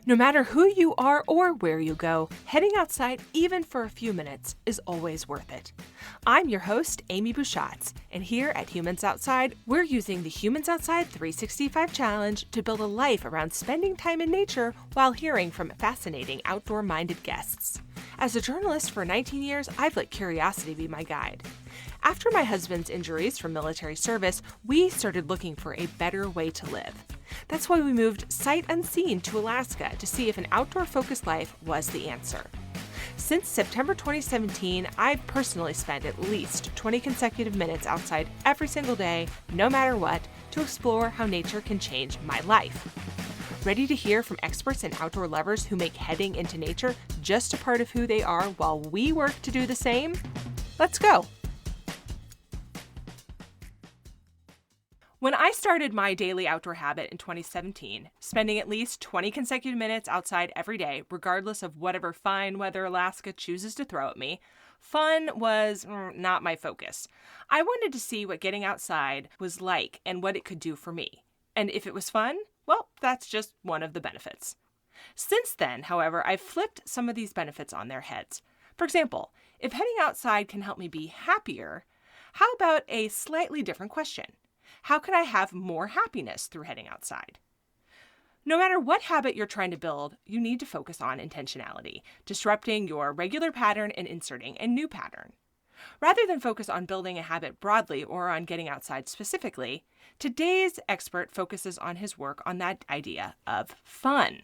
No matter who you are or where you go, heading outside even for a few minutes is always worth it. I'm your host, Amy Bouchatz, and here at Humans Outside, we're using the Humans Outside 365 Challenge to build a life around spending time in nature while hearing from fascinating outdoor-minded guests. As a journalist for 19 years, I've let curiosity be my guide. After my husband's injuries from military service, we started looking for a better way to live. That's why we moved sight unseen to Alaska to see if an outdoor-focused life was the answer. Since September 2017, I've personally spent at least 20 consecutive minutes outside every single day, no matter what, to explore how nature can change my life. Ready to hear from experts and outdoor lovers who make heading into nature just a part of who they are while we work to do the same? Let's go! When I started my daily outdoor habit in 2017, spending at least 20 consecutive minutes outside every day, regardless of whatever fine weather Alaska chooses to throw at me, fun was not my focus. I wanted to see what getting outside was like and what it could do for me. And if it was fun, well, that's just one of the benefits. Since then, however, I've flipped some of these benefits on their heads. For example, if heading outside can help me be happier, how about a slightly different question? How can I have more happiness through heading outside? No matter what habit you're trying to build, you need to focus on intentionality, disrupting your regular pattern and inserting a new pattern. Rather than focus on building a habit broadly or on getting outside specifically, today's expert focuses on his work on that idea of fun.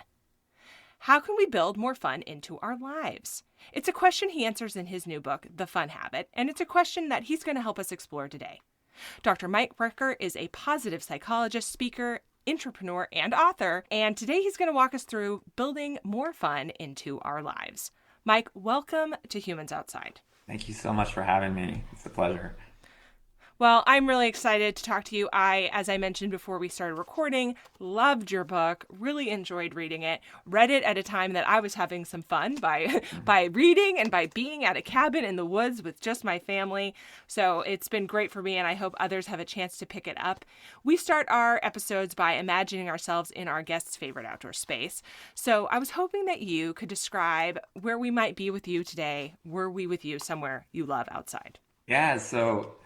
How can we build more fun into our lives? It's a question he answers in his new book, The Fun Habit, and it's a question that he's going to help us explore today. Dr. Mike Rucker is a positive psychologist, speaker, entrepreneur, and author, and today he's going to walk us through building more fun into our lives. Mike, welcome to Humans Outside. Thank you so much for having me. It's a pleasure. Well, I'm really excited to talk to you. As I mentioned before we started recording, loved your book, really enjoyed reading it, read it at a time that I was having some fun by reading and by being at a cabin in the woods with just my family. So it's been great for me, and I hope others have a chance to pick it up. We start our episodes by imagining ourselves in our guest's favorite outdoor space. So I was hoping that you could describe where we might be with you today. Were we with you somewhere you love outside? Yeah, so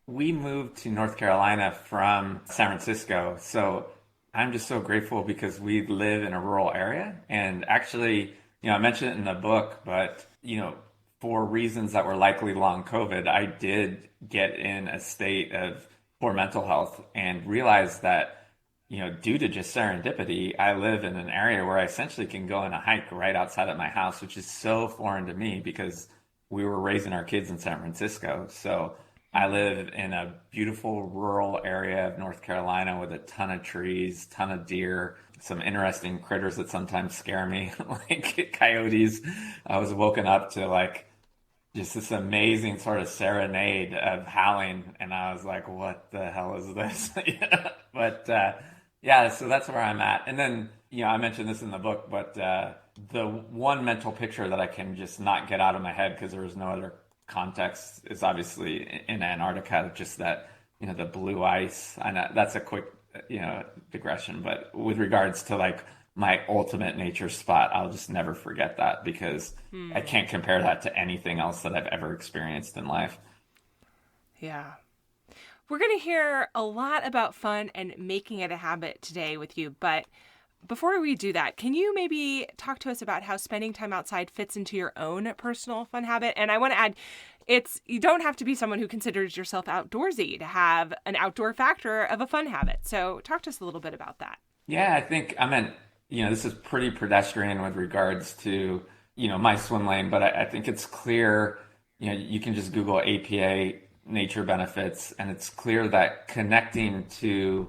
we moved to North Carolina from San Francisco. So I'm just so grateful because we live in a rural area. And actually, I mentioned it in the book, but, for reasons that were likely long COVID, I did get in a state of poor mental health and realized that, due to just serendipity, I live in an area where I essentially can go on a hike right outside of my house, which is so foreign to me because we were raising our kids in San Francisco. So I live in a beautiful rural area of North Carolina with a ton of trees, ton of deer, some interesting critters that sometimes scare me, like coyotes. I was woken up to just this amazing sort of serenade of howling, and I was like, what the hell is this? But yeah, so that's where I'm at. And then, I mentioned this in the book, but the one mental picture that I can just not get out of my head because there was no other context is obviously in Antarctica, just that, the blue ice. I know that's a quick, digression, but with regards to my ultimate nature spot, I'll just never forget that because I can't compare that to anything else that I've ever experienced in life. Yeah. We're going to hear a lot about fun and making it a habit today with you, but before we do that, can you maybe talk to us about how spending time outside fits into your own personal fun habit? And I want to add, you don't have to be someone who considers yourself outdoorsy to have an outdoor factor of a fun habit. So talk to us a little bit about that. Yeah, I think, this is pretty pedestrian with regards to, my swim lane, but I think it's clear, you can just Google APA nature benefits, and it's clear that connecting to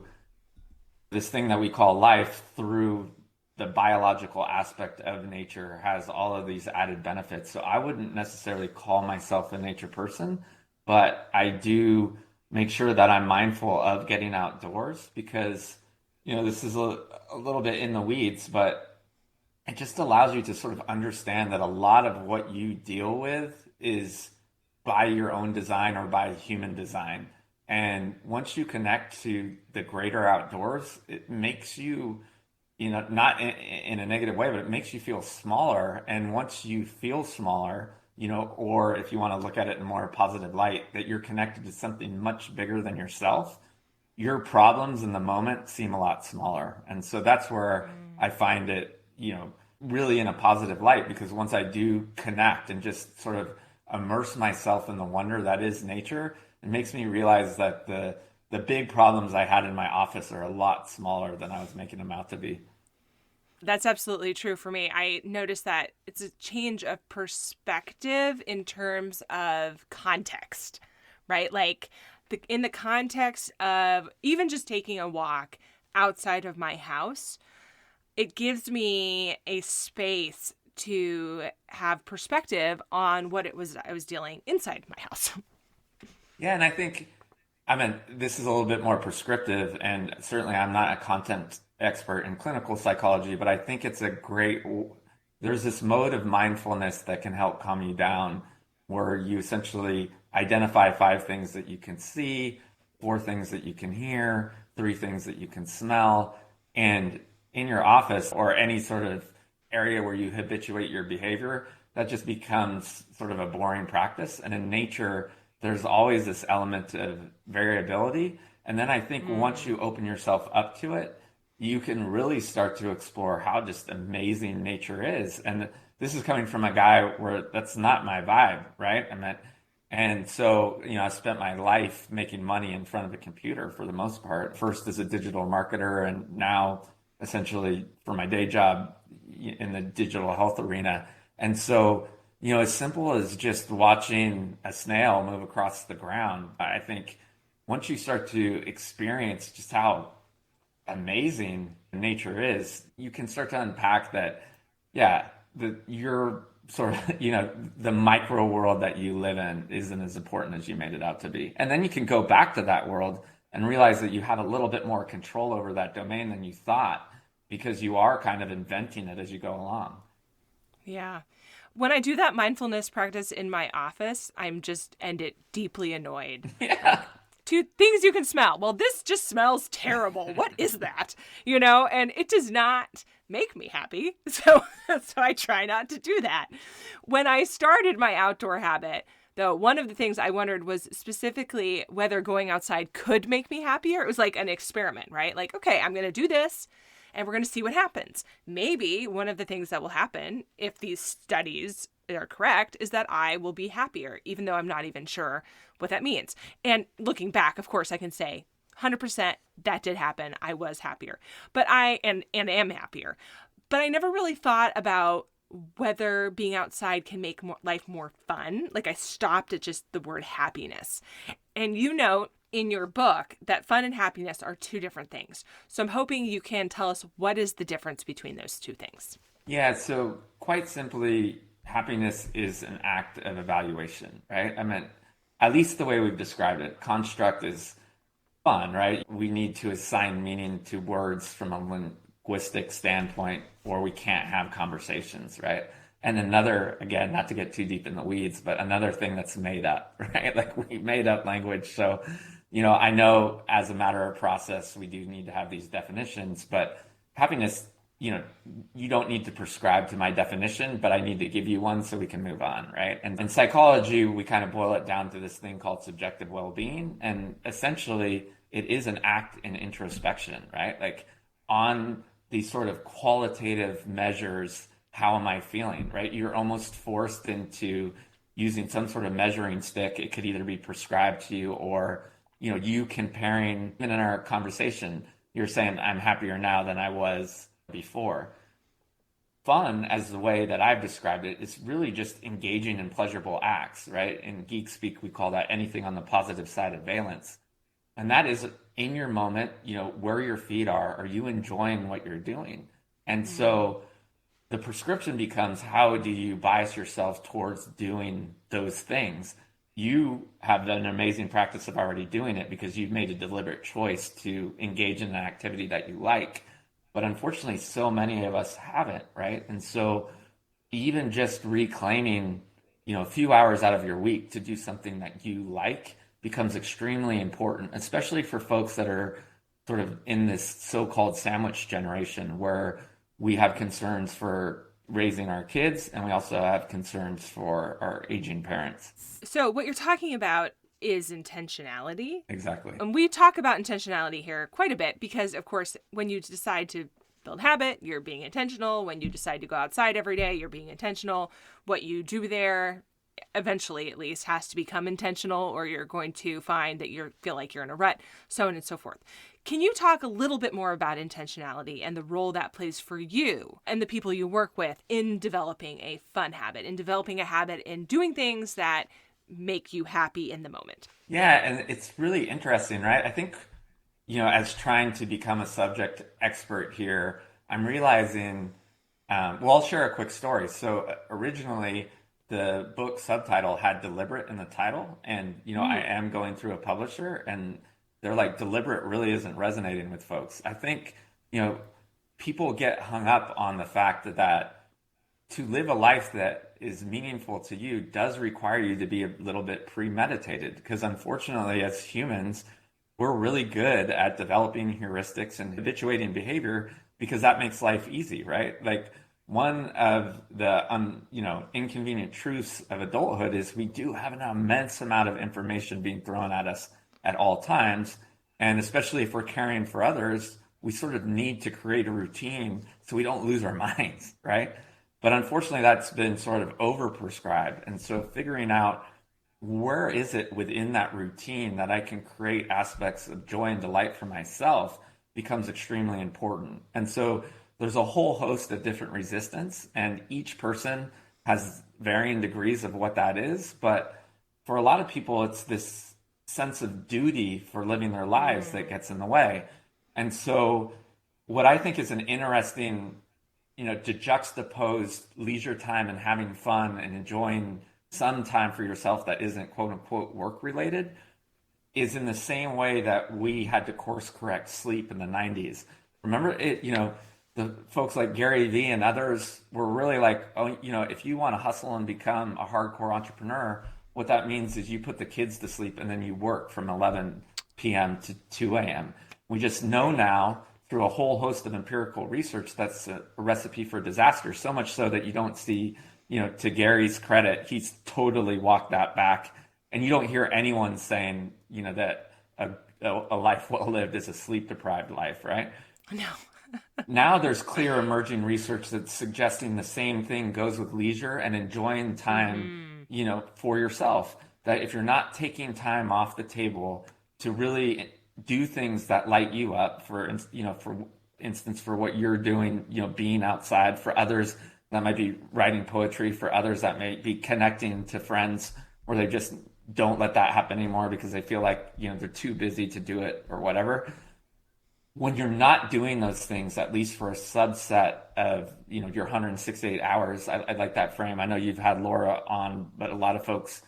this thing that we call life through the biological aspect of nature has all of these added benefits. So I wouldn't necessarily call myself a nature person, but I do make sure that I'm mindful of getting outdoors because, this is a little bit in the weeds, but it just allows you to sort of understand that a lot of what you deal with is by your own design or by human design. And once you connect to the greater outdoors, it makes you not in a negative way, but it makes you feel smaller. And once you feel smaller, or if you want to look at it in a more positive light, that you're connected to something much bigger than yourself, your problems in the moment seem a lot smaller. And so that's where I find it, really in a positive light, because once I do connect and just sort of immerse myself in the wonder that is nature, it makes me realize that the big problems I had in my office are a lot smaller than I was making them out to be. That's absolutely true for me. I noticed that it's a change of perspective in terms of context, right? Like in the context of even just taking a walk outside of my house, it gives me a space to have perspective on what it was I was dealing inside my house. Yeah, and I mean, this is a little bit more prescriptive, and certainly I'm not a content expert in clinical psychology, but I think there's this mode of mindfulness that can help calm you down, where you essentially identify 5 things that you can see, 4 things that you can hear, 3 things that you can smell, and in your office or any sort of area where you habituate your behavior, that just becomes sort of a boring practice. And in nature, there's always this element of variability. And then I think once you open yourself up to it, you can really start to explore how just amazing nature is. And this is coming from a guy where that's not my vibe, right? And so, I spent my life making money in front of a computer for the most part, first as a digital marketer, and now essentially for my day job in the digital health arena. And so, as simple as just watching a snail move across the ground, I think once you start to experience just how amazing nature is, you can start to unpack that, yeah, your sort of, the micro world that you live in isn't as important as you made it out to be. And then you can go back to that world and realize that you have a little bit more control over that domain than you thought, because you are kind of inventing it as you go along. Yeah. When I do that mindfulness practice in my office, I'm just end it deeply annoyed. Yeah. 2 things you can smell. Well, this just smells terrible. What is that? And it does not make me happy. So I try not to do that. When I started my outdoor habit, though, one of the things I wondered was specifically whether going outside could make me happier. It was like an experiment, right? Like, okay, I'm going to do this and we're going to see what happens. Maybe one of the things that will happen, if these studies are correct, is that I will be happier, even though I'm not even sure what that means. And looking back, of course, I can say 100% that did happen. I was happier, but I am happier. But I never really thought about whether being outside can make life more fun. Like I stopped at just the word happiness. And you note in your book that fun and happiness are 2 different things. So I'm hoping you can tell us what is the difference between those 2 things. Yeah, so quite simply, happiness is an act of evaluation, right? I mean, at least the way we've described it, construct is fun, right? We need to assign meaning to words from a linguistic standpoint, or we can't have conversations, right? And another, again, not to get too deep in the weeds, but another thing that's made up, right? Like we made up language. So, I know as a matter of process, we do need to have these definitions, but happiness, you don't need to prescribe to my definition, but I need to give you one so we can move on, right? And in psychology, we kind of boil it down to this thing called subjective well-being. And essentially, it is an act in introspection, right? Like on these sort of qualitative measures, how am I feeling, right? You're almost forced into using some sort of measuring stick. It could either be prescribed to you or, you comparing, even in our conversation, you're saying, I'm happier now than I was before. Fun, as the way that I've described it, is really just engaging in pleasurable acts, right? In geek speak, we call that anything on the positive side of valence. And that is in your moment, where your feet are you enjoying what you're doing? And so the prescription becomes, how do you bias yourself towards doing those things? You have an amazing practice of already doing it because you've made a deliberate choice to engage in an activity that you like. But unfortunately, so many of us haven't, right? And so even just reclaiming, a few hours out of your week to do something that you like becomes extremely important, especially for folks that are sort of in this so-called sandwich generation where we have concerns for raising our kids and we also have concerns for our aging parents. So what you're talking about is intentionality. Exactly. And we talk about intentionality here quite a bit because, of course, when you decide to build habit, you're being intentional. When you decide to go outside every day, you're being intentional. What you do there, eventually at least, has to become intentional, or you're going to find that you feel like you're in a rut, so on and so forth. Can you talk a little bit more about intentionality and the role that plays for you and the people you work with in developing a fun habit, in developing a habit in doing things that make you happy in the moment? Yeah, and it's really interesting, right? I think, as trying to become a subject expert here, I'm realizing, well, I'll share a quick story. So originally, the book subtitle had deliberate in the title, and, I am going through a publisher, and they're like, deliberate really isn't resonating with folks. I think, people get hung up on the fact that to live a life that is meaningful to you does require you to be a little bit premeditated, because unfortunately, as humans, we're really good at developing heuristics and habituating behavior because that makes life easy, right? Like one of the inconvenient truths of adulthood is we do have an immense amount of information being thrown at us at all times, and especially if we're caring for others, we sort of need to create a routine so we don't lose our minds, right? But unfortunately, that's been sort of overprescribed. And so figuring out where is it within that routine that I can create aspects of joy and delight for myself becomes extremely important. And so there's a whole host of different resistance, and each person has varying degrees of what that is. But for a lot of people, it's this sense of duty for living their lives that gets in the way. And so what I think is an interesting, to juxtapose leisure time and having fun and enjoying some time for yourself that isn't quote unquote work related is in the same way that we had to course correct sleep in the 90s. Remember it, the folks like Gary Vee and others were really like, oh, if you want to hustle and become a hardcore entrepreneur, what that means is you put the kids to sleep and then you work from 11 p.m. to 2 a.m. We just know now through a whole host of empirical research that's a recipe for disaster, so much so that you don't see, to Gary's credit, he's totally walked that back. And you don't hear anyone saying, that a life well lived is a sleep deprived life, right? No. Now there's clear emerging research that's suggesting the same thing goes with leisure and enjoying time, for yourself. That if you're not taking time off the table to really do things that light you up, for instance, for what you're doing, being outside, for others that might be writing poetry, for others that may be connecting to friends where they just don't let that happen anymore because they feel like, they're too busy to do it or whatever. When you're not doing those things, at least for a subset of, your 168 hours, I like that frame. I know you've had Laura on, but a lot of folks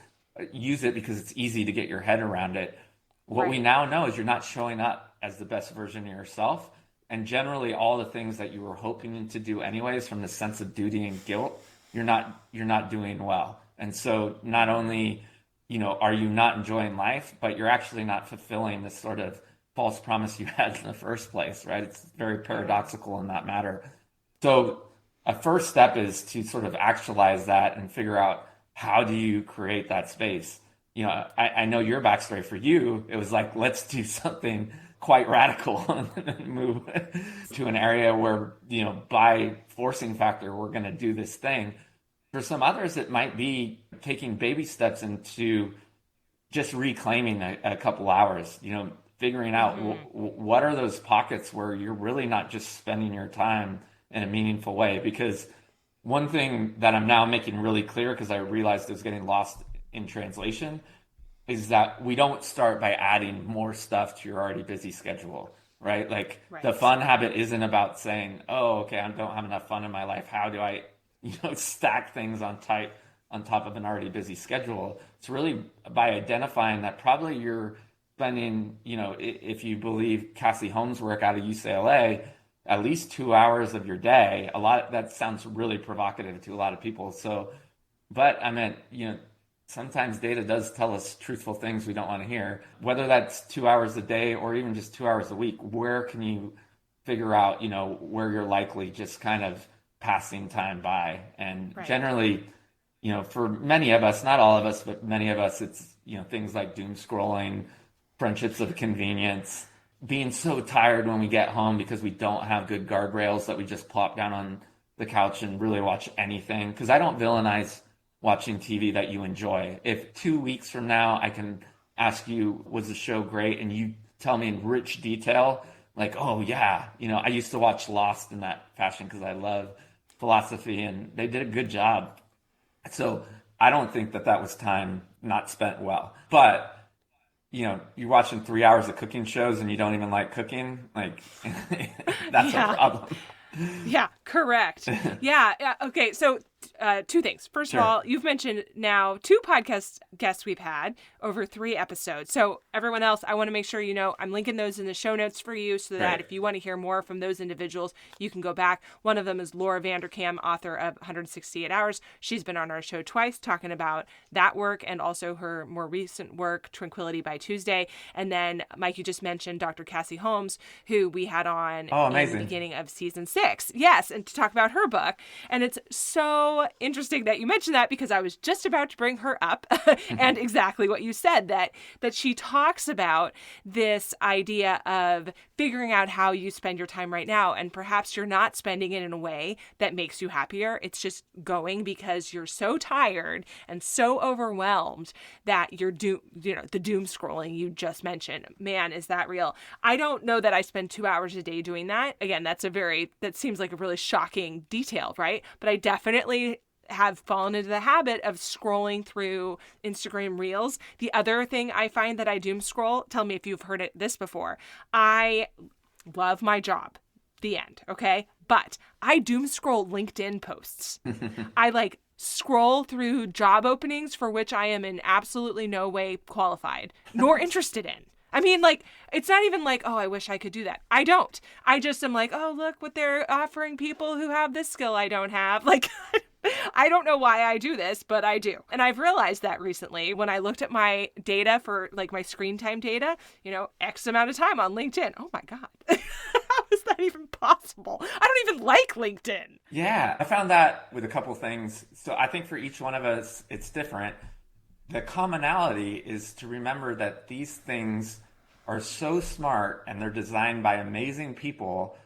use it because it's easy to get your head around it. What we now know is you're not showing up as the best version of yourself. And generally all the things that you were hoping to do anyways from the sense of duty and guilt, you're not doing well. And so not only, are you not enjoying life, but you're actually not fulfilling this sort of false promise you had in the first place, right? It's very paradoxical in that matter. So a first step is to sort of actualize that and figure out how do you create that space. I know your backstory. For you, it was like, let's do something quite radical and move to an area where, by forcing factor, we're going to do this thing. For some others, it might be taking baby steps into just reclaiming a couple hours, figuring out what are those pockets where you're really not just spending your time in a meaningful way. Because one thing that I'm now making really clear, because I realized it was getting lost in translation, is that we don't start by adding more stuff to your already busy schedule, right? Like the fun habit isn't about saying, oh, okay, I don't have enough fun in my life. How do I, stack things on top of an already busy schedule? It's really by identifying that probably you're spending, if you believe Cassie Holmes' work out of UCLA, at least 2 hours of your day. That sounds really provocative to a lot of people. So, but I meant, sometimes data does tell us truthful things we don't want to hear. Whether that's 2 hours a day or even just 2 hours a week, where can you figure out, where you're likely just kind of passing time by? And Right. generally, for many of us, not all of us, but many of us, it's, things like doom scrolling, friendships of convenience, being so tired when we get home because we don't have good guardrails that we just plop down on the couch and really watch anything. Because I don't villainize watching TV that you enjoy. If 2 weeks from now I can ask you, was the show great? And you tell me in rich detail, like, oh yeah, I used to watch Lost in that fashion because I love philosophy and they did a good job. So I don't think that was time not spent well. But you're watching 3 hours of cooking shows and you don't even like cooking, like that's a problem. Yeah, correct. Yeah. Okay. So, two things. First of Sure. all, you've mentioned now 2 podcast guests we've had over 3 episodes. So, everyone else, I want to make sure I'm linking those in the show notes for you so that Right. if you want to hear more from those individuals, you can go back. One of them is Laura Vanderkam, author of 168 Hours. She's been on our show twice talking about that work and also her more recent work, Tranquility by Tuesday. And then, Mike, you just mentioned Dr. Cassie Holmes, who we had on Oh, in amazing. the beginning of season 6. Yes, and to talk about her book. And it's so interesting that you mentioned that because I was just about to bring her up and exactly what you said, that she talks about this idea of figuring out how you spend your time right now. And perhaps you're not spending it in a way that makes you happier. It's just going because you're so tired and so overwhelmed that you're the doom scrolling you just mentioned. Man, is that real? I don't know that I spend 2 hours a day doing that. Again, that seems like a really shocking detail, right? But I definitely have fallen into the habit of scrolling through Instagram Reels. The other thing I find that I doom scroll, tell me if you've heard this before. I love my job. The end. Okay. But I doom scroll LinkedIn posts. I scroll through job openings for which I am in absolutely no way qualified nor interested in. I mean, it's not even like, oh, I wish I could do that. I don't. I just am like, oh, look what they're offering people who have this skill I don't have. I don't know why I do this, but I do. And I've realized that recently when I looked at my data for my screen time data, X amount of time on LinkedIn. Oh my God. How is that even possible? I don't even like LinkedIn. Yeah, I found that with a couple things. So I think for each one of us, it's different. The commonality is to remember that these things are so smart and they're designed by amazing people,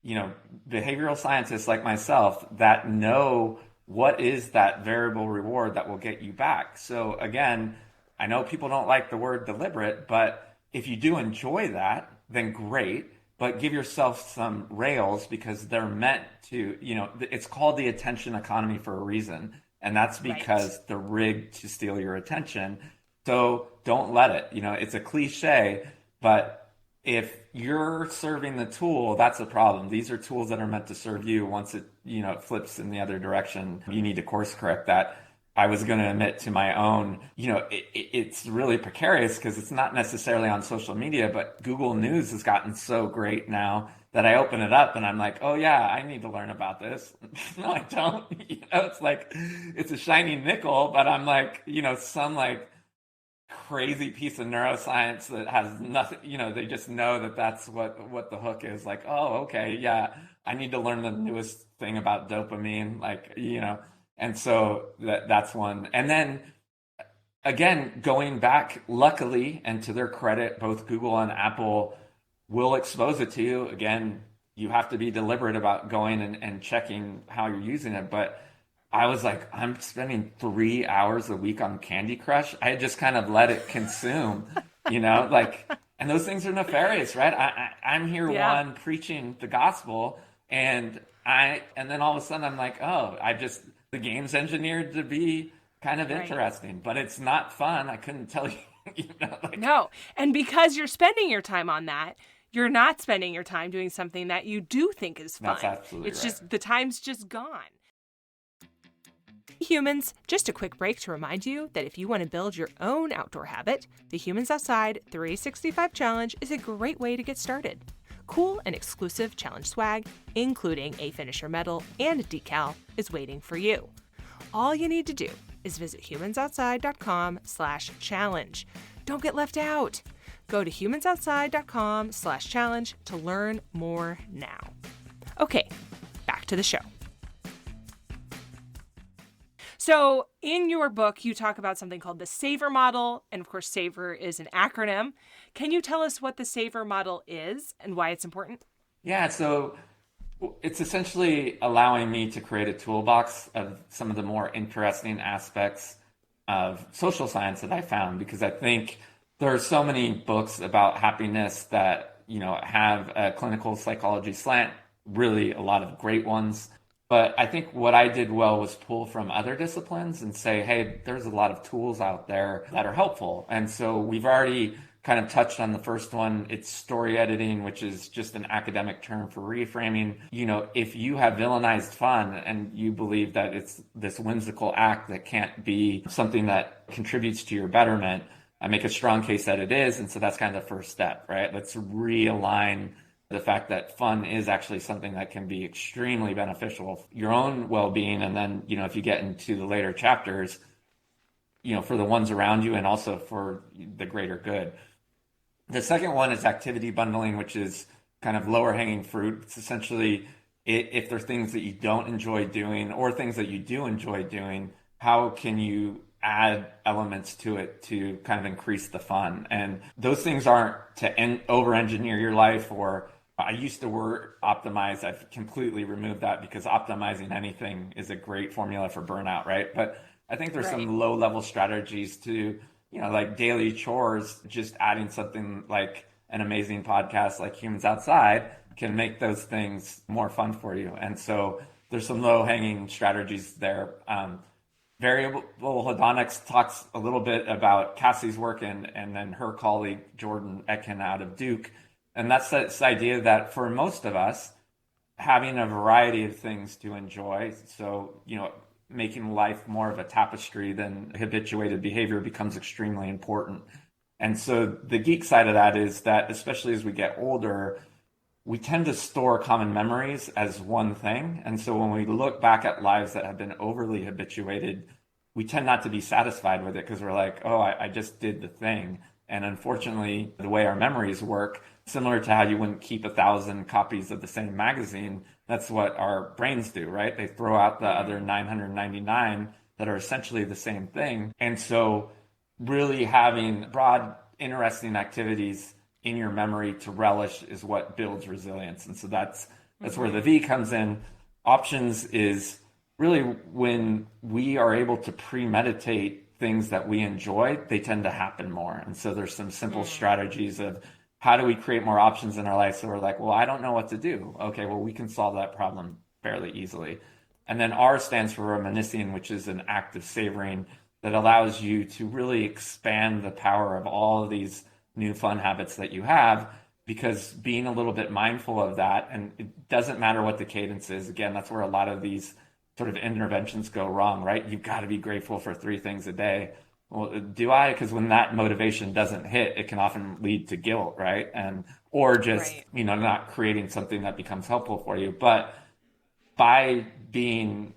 behavioral scientists like myself that know what is that variable reward that will get you back. So again, I know people don't like the word deliberate, but if you do enjoy that, then great. But give yourself some rails because they're meant to, it's called the attention economy for a reason. And that's because they're rigged to steal your attention. So don't let it. It's a cliche, but if you're serving the tool, that's a problem. These are tools that are meant to serve you. Once it, it flips in the other direction, you need to course correct that. I was going to admit to my own, it's really precarious because it's not necessarily on social media, but Google News has gotten so great now that I open it up and I'm like, oh yeah, I need to learn about this. No, I don't. It's like, it's a shiny nickel, but I'm like, some crazy piece of neuroscience that has nothing, they just know that that's what the hook is. Like, oh, okay, yeah, I need to learn the newest thing about dopamine, and so that's one. And then again, going back, luckily, and to their credit, both Google and Apple will expose it to you. Again, you have to be deliberate about going and checking how you're using it. But I was like, I'm spending 3 hours a week on Candy Crush. I just kind of let it consume, and those things are nefarious, right? I'm here one preaching the gospel, and then all of a sudden I'm like, oh, the game's engineered to be kind of interesting, but it's not fun. I couldn't tell you. No. And because you're spending your time on that, you're not spending your time doing something that you do think is fun. That's absolutely It's right. just, the time's just gone. Humans, just a quick break to remind you that if you want to build your own outdoor habit, the Humans Outside 365 Challenge is a great way to get started. Cool and exclusive challenge swag, including a finisher medal and a decal, is waiting for you. All you need to do is visit humansoutside.com/challenge. Don't get left out. Go to humansoutside.com/challenge to learn more now. Okay, back to the show. So in your book, you talk about something called the SAVOR model. And of course, SAVOR is an acronym. Can you tell us what the SAVOR model is and why it's important? Yeah, so it's essentially allowing me to create a toolbox of some of the more interesting aspects of social science that I found, because I think there are so many books about happiness that, have a clinical psychology slant, really a lot of great ones. But I think what I did well was pull from other disciplines and say, hey, there's a lot of tools out there that are helpful. And so we've already kind of touched on the first one. It's story editing, which is just an academic term for reframing. If you have villainized fun and you believe that it's this whimsical act that can't be something that contributes to your betterment, I make a strong case that it is. And so that's kind of the first step, right? Let's realign the fact that fun is actually something that can be extremely beneficial for your own well-being. And then, if you get into the later chapters, for the ones around you and also for the greater good. The second one is activity bundling, which is kind of lower hanging fruit. It's essentially, if there are things that you don't enjoy doing or things that you do enjoy doing, how can you add elements to it to kind of increase the fun? And those things aren't to over-engineer your life, or I used the word optimize. I've completely removed that because optimizing anything is a great formula for burnout, right? But I think there's some low-level strategies to, like daily chores. Just adding something like an amazing podcast like Humans Outside can make those things more fun for you. And so there's some low-hanging strategies there. Variable hedonics talks a little bit about Cassie's work and then her colleague Jordan Etkin out of Duke. And that's this idea that for most of us, having a variety of things to enjoy, so, making life more of a tapestry than habituated behavior becomes extremely important. And so the geek side of that is that, especially as we get older, we tend to store common memories as one thing. And so when we look back at lives that have been overly habituated, we tend not to be satisfied with it because we're like, oh, I just did the thing. And unfortunately, the way our memories work, similar to how you wouldn't keep 1,000 copies of the same magazine, that's what our brains do, right? They throw out the other 999 that are essentially the same thing. And so really having broad, interesting activities in your memory to relish is what builds resilience. And so that's where the V comes in. Options is really when we are able to premeditate things that we enjoy, they tend to happen more. And so there's some simple strategies of how do we create more options in our life? So we're like, well, I don't know what to do. Okay, well, we can solve that problem fairly easily. And then R stands for reminiscing, which is an act of savoring that allows you to really expand the power of all of these new fun habits that you have, because being a little bit mindful of that, and it doesn't matter what the cadence is. Again, that's where a lot of these sort of interventions go wrong, right? You've got to be grateful for 3 things a day. Well, do I? Because when that motivation doesn't hit, it can often lead to guilt, right? Or just, not creating something that becomes helpful for you. But by being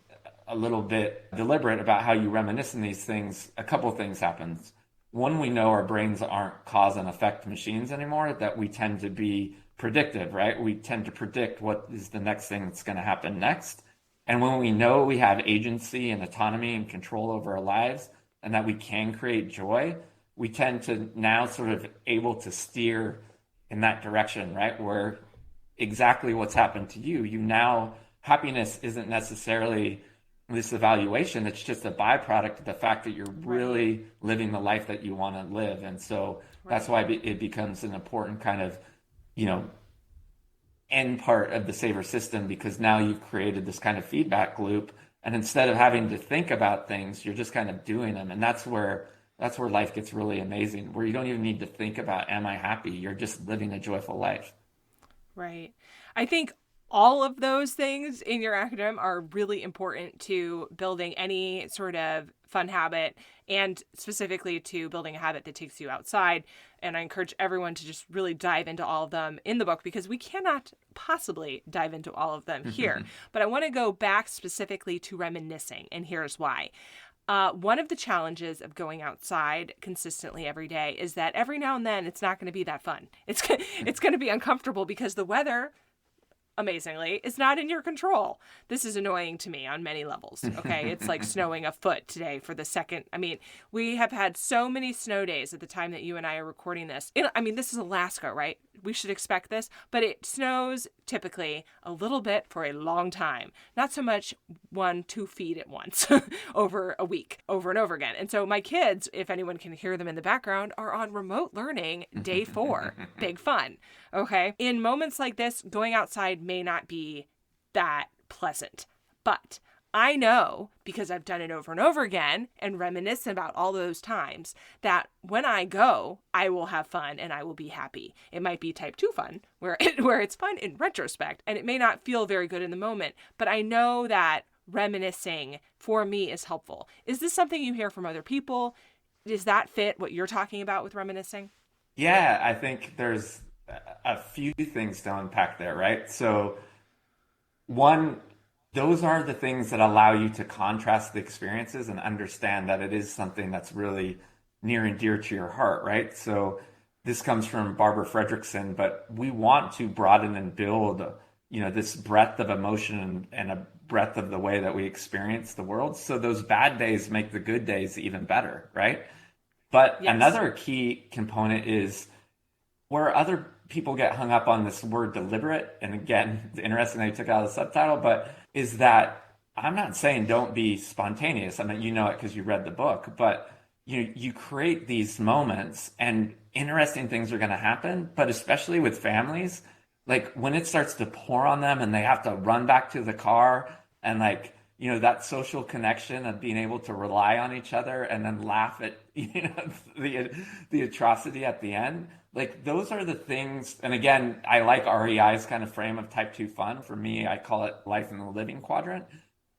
a little bit deliberate about how you reminisce in these things, a couple things happens. One, we know our brains aren't cause and effect machines anymore, that we tend to be predictive, right? We tend to predict what is the next thing that's going to happen next. And when we know we have agency and autonomy and control over our lives and that we can create joy, we tend to now sort of able to steer in that direction, right? Where exactly what's happened to you, happiness isn't necessarily this evaluation. It's just a byproduct of the fact that you're really living the life that you want to live. And so that's why it becomes an important kind of, end part of the SAVOR system, because now you've created this kind of feedback loop. And instead of having to think about things, you're just kind of doing them. And that's where life gets really amazing, where you don't even need to think about, am I happy? You're just living a joyful life. Right. I think all of those things in your acronym are really important to building any sort of fun habit, and specifically to building a habit that takes you outside. And I encourage everyone to just really dive into all of them in the book, because we cannot possibly dive into all of them here. But I want to go back specifically to reminiscing, and here's why. One of the challenges of going outside consistently every day is that every now and then it's not going to be that fun. It's going to be uncomfortable because the weather, amazingly, is not in your control. This is annoying to me on many levels. Okay. It's like snowing a foot today for the second. I mean, we have had so many snow days at the time that you and I are recording this. This is Alaska, right? We should expect this, but it snows typically a little bit for a long time. Not so much 1-2 feet at once over a week, over and over again. And so my kids, if anyone can hear them in the background, are on remote learning day 4. Big fun. Okay. In moments like this, going outside may not be that pleasant, but I know, because I've done it over and over again and reminisce about all those times, that when I go, I will have fun and I will be happy. It might be type 2 fun, where it's fun in retrospect, and it may not feel very good in the moment, but I know that reminiscing for me is helpful. Is this something you hear from other people? Does that fit what you're talking about with reminiscing? Yeah, I think there's a few things to unpack there, right? So, one, those are the things that allow you to contrast the experiences and understand that it is something that's really near and dear to your heart, right? So this comes from Barbara Fredrickson, but we want to broaden and build, this breadth of emotion and a breadth of the way that we experience the world. So those bad days make the good days even better, right? But Yes. Another key component is where other people get hung up on this word deliberate. And again, it's interesting that you took out the subtitle, but is that I'm not saying don't be spontaneous. I mean, you know it because you read the book, but you create these moments and interesting things are going to happen. But especially with families, like when it starts to pour on them and they have to run back to the car and that social connection of being able to rely on each other and then laugh at, the atrocity at the end. Like those are the things. And again, I like REI's kind of frame of type 2 fun. For me, I call it life in the living quadrant.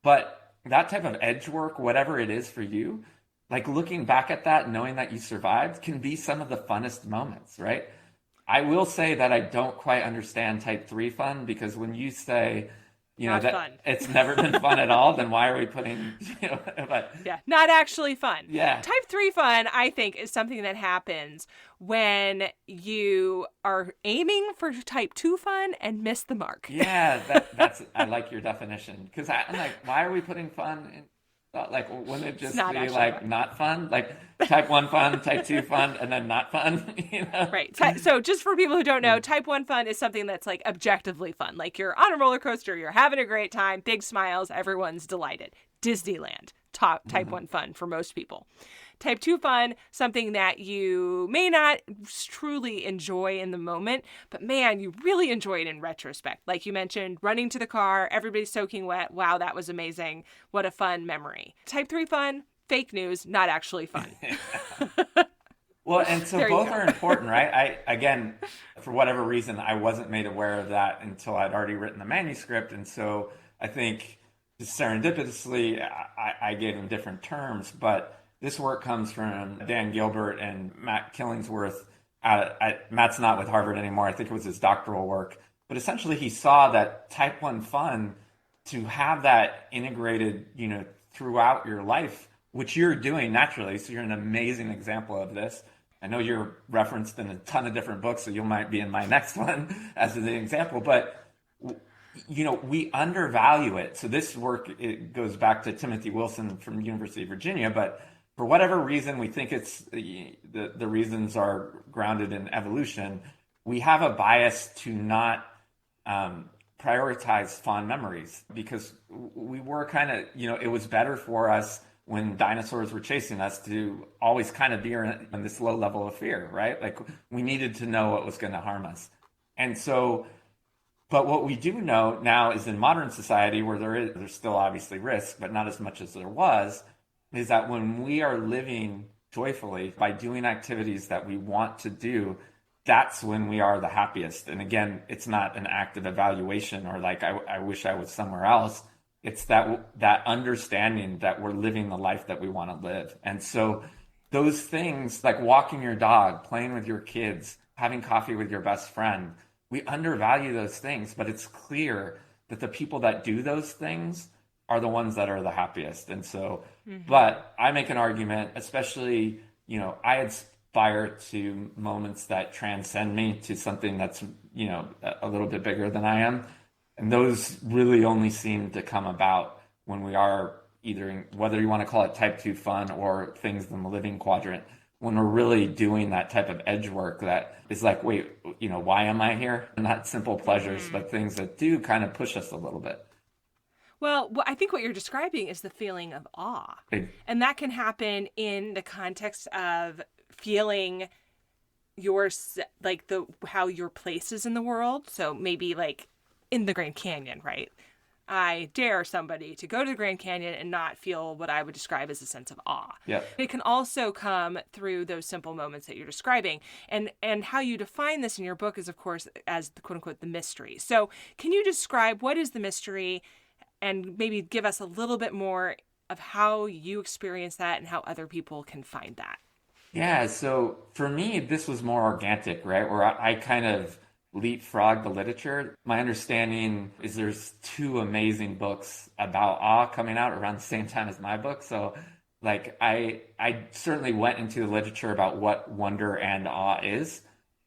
But that type of edge work, whatever it is for you, like looking back at that, knowing that you survived can be some of the funnest moments, right? I will say that I don't quite understand type 3 fun, because when you say, Not that fun. it's never been fun at all, then why are we putting, but Yeah, not actually fun. Yeah. Type 3 fun, I think, is something that happens when you are aiming for type 2 fun and miss the mark. Yeah, that's I like your definition, because I'm like, why are we putting fun in? Like, wouldn't it just not be actually like fun. not fun? Like type 1 fun, type 2 fun, and then not fun, Right. So just for people who don't know, type 1 fun is something that's like objectively fun. Like you're on a roller coaster, you're having a great time, big smiles, everyone's delighted. Disneyland, type 1 fun for most people. Type 2 fun, something that you may not truly enjoy in the moment, but man, you really enjoy it in retrospect. Like you mentioned, running to the car, everybody's soaking wet. Wow, that was amazing. What a fun memory. Type 3 fun, fake news, not actually fun. Well, and so There you both go. are important, right? Again, for whatever reason, I wasn't made aware of that until I'd already written the manuscript. And so I think just serendipitously, I gave them different terms, but this work comes from Dan Gilbert and Matt Killingsworth. Matt's not with Harvard anymore. I think it was his doctoral work. But essentially, he saw that type 1 fun, to have that integrated, throughout your life, which you're doing naturally. So you're an amazing example of this. I know you're referenced in a ton of different books, so you might be in my next one as an example. But we undervalue it. So this work, it goes back to Timothy Wilson from the University of Virginia, but for whatever reason, we think it's the reasons are grounded in evolution. We have a bias to not prioritize fond memories, because we were kind of, it was better for us when dinosaurs were chasing us to always kind of be in this low level of fear, right? Like we needed to know what was going to harm us. And so, but what we do know now is in modern society, where there's still obviously risk, but not as much as there was, is that when we are living joyfully by doing activities that we want to do, that's when we are the happiest. And again, it's not an active evaluation or like, I wish I was somewhere else. It's that understanding that we're living the life that we want to live. And so those things like walking your dog, playing with your kids, having coffee with your best friend, we undervalue those things, but it's clear that the people that do those things are the ones that are the happiest. And so, Mm-hmm. but I make an argument, especially, I aspire to moments that transcend me to something that's, a little bit bigger than I am. And those really only seem to come about when we are either, whether you want to call it type 2 fun or things in the living quadrant, when we're really doing that type of edge work that is like, wait, why am I here? Not simple pleasures, Mm-hmm. but things that do kind of push us a little bit. Well, I think what you're describing is the feeling of awe. Big- And that can happen in the context of feeling your like the how your place is in the world. So maybe like in the Grand Canyon, right? I dare somebody to go to the Grand Canyon and not feel what I would describe as a sense of awe. Yep. It can also come through those simple moments that you're describing. And how you define this in your book is, of course, as the quote unquote the mystery. So can you describe what is the mystery and maybe give us a little bit more of how you experience that and how other people can find that? Yeah, so for me, this was more organic, right? Where I kind of leapfrogged the literature. My understanding is there's two amazing books about awe coming out around the same time as my book. So like I certainly went into the literature about what wonder and awe is.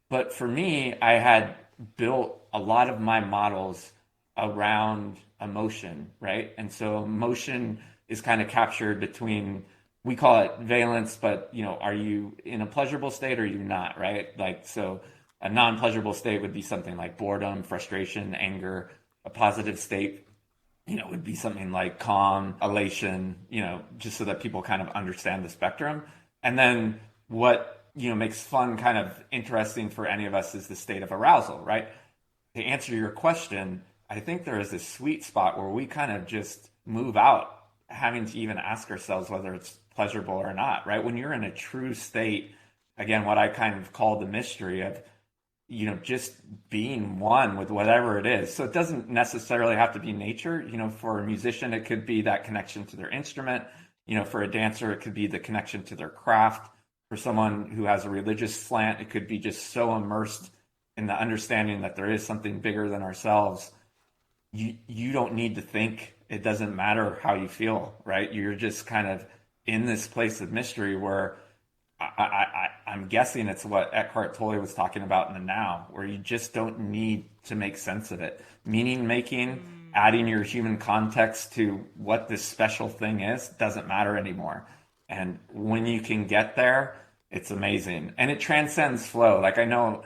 But for me, I had built a lot of my models around emotion, right? And so emotion is kind of captured between, we call it valence, but are you in a pleasurable state or are you not, right? Like, so a non-pleasurable state would be something like boredom, frustration, anger. A positive state, would be something like calm, elation, just so that people kind of understand the spectrum. And then what, makes fun kind of interesting for any of us is the state of arousal, right? To answer your question, I think there is this sweet spot where we kind of just move out having to even ask ourselves whether it's pleasurable or not, right? When you're in a true state, again, what I kind of call the mystery of, just being one with whatever it is. So it doesn't necessarily have to be nature. For a musician, it could be that connection to their instrument. For a dancer, it could be the connection to their craft. For someone who has a religious slant, it could be just so immersed in the understanding that there is something bigger than ourselves. You don't need to think. It doesn't matter how you feel, right? You're just kind of in this place of mystery where I'm guessing it's what Eckhart Tolle was talking about in the now, where you just don't need to make sense of it. Meaning making, adding your human context to what this special thing is, doesn't matter anymore. And when you can get there, it's amazing. And it transcends flow. Like I know,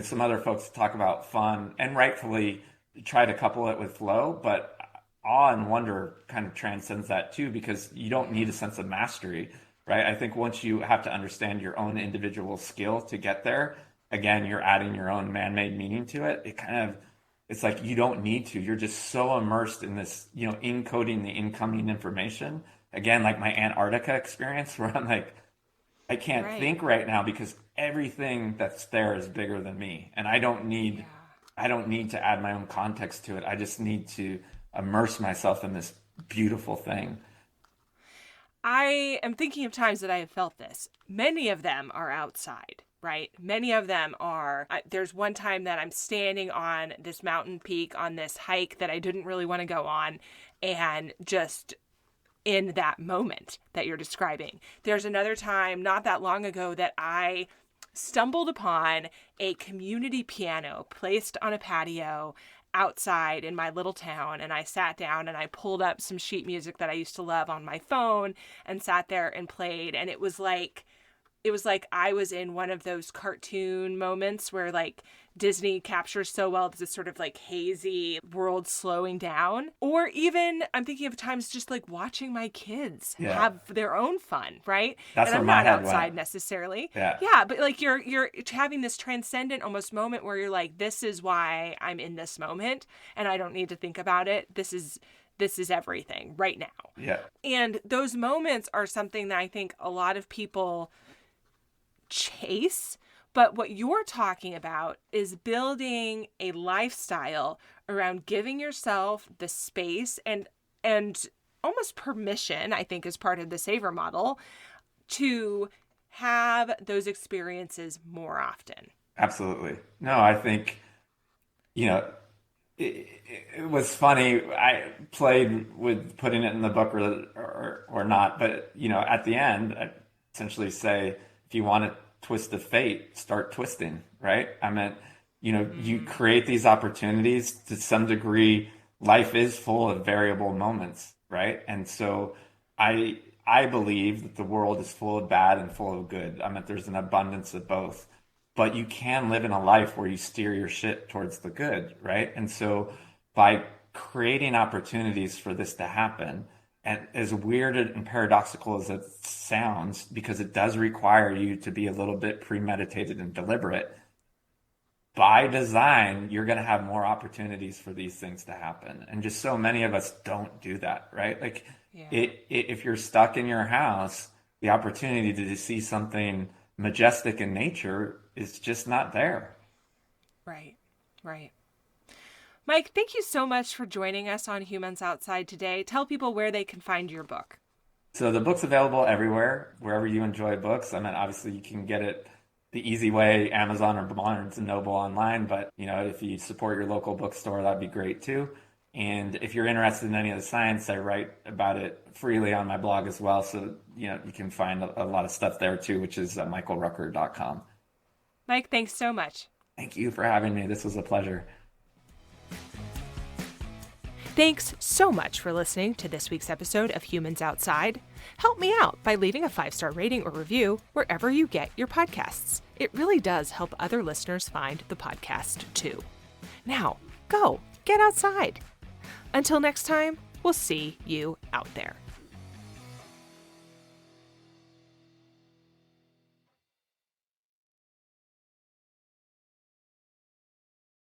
some other folks talk about fun and rightfully try to couple it with flow, but awe and wonder kind of transcends that too, because you don't need a sense of mastery, right? I think once you have to understand your own individual skill to get there, again, you're adding your own man-made meaning to it. It's like you don't need to. You're just so immersed in this, encoding the incoming information. Again, like my Antarctica experience where I'm like, I can't Right. think right now because everything that's there is bigger than me. And Yeah. I don't need to add my own context to it. I just need to immerse myself in this beautiful thing. I am thinking of times that I have felt this. Many of them are outside, right? Many of them are. There's one time that I'm standing on this mountain peak on this hike that I didn't really want to go on, and just in that moment that you're describing. There's another time not that long ago that I stumbled upon a community piano placed on a patio outside in my little town, and I sat down and I pulled up some sheet music that I used to love on my phone and sat there and played, and it was like I was in one of those cartoon moments where like Disney captures so well this sort of like hazy world slowing down. Or even I'm thinking of times just like watching my kids Yeah. have their own fun, right? That's And where I'm my not head went. outside necessarily. Yeah. Yeah, but like you're having this transcendent almost moment where you're like, this is why I'm in this moment and I don't need to think about it. This is everything right now. Yeah. And those moments are something that I think a lot of people chase, but what you're talking about is building a lifestyle around giving yourself the space and almost permission, I think is part of the SAVOR model, to have those experiences more often. Absolutely. No, I think, you know, it was funny. I played with putting it in the book or not, but at the end, I essentially say, if you want to twist the fate, start twisting, right? I meant, you create these opportunities to some degree. Life is full of variable moments, right? And so I believe that the world is full of bad and full of good. I mean, there's an abundance of both. But you can live in a life where you steer your ship towards the good, right? And so by creating opportunities for this to happen, and as weird and paradoxical as it sounds, because it does require you to be a little bit premeditated and deliberate, by design, you're going to have more opportunities for these things to happen. And just so many of us don't do that, right? Like, if you're stuck in your house, the opportunity to see something majestic in nature is just not there. Right, right. Mike, thank you so much for joining us on Humans Outside today. Tell people where they can find your book. So the book's available everywhere, wherever you enjoy books. I mean, obviously you can get it the easy way, Amazon or Barnes and Noble online, but if you support your local bookstore, that'd be great too. And if you're interested in any of the science, I write about it freely on my blog as well. So, you can find a lot of stuff there too, which is michaelrucker.com. Mike, thanks so much. Thank you for having me. This was a pleasure. Thanks so much for listening to this week's episode of Humans Outside. Help me out by leaving a 5-star rating or review wherever you get your podcasts. It really does help other listeners find the podcast too. Now, go, get outside. Until next time, we'll see you out there.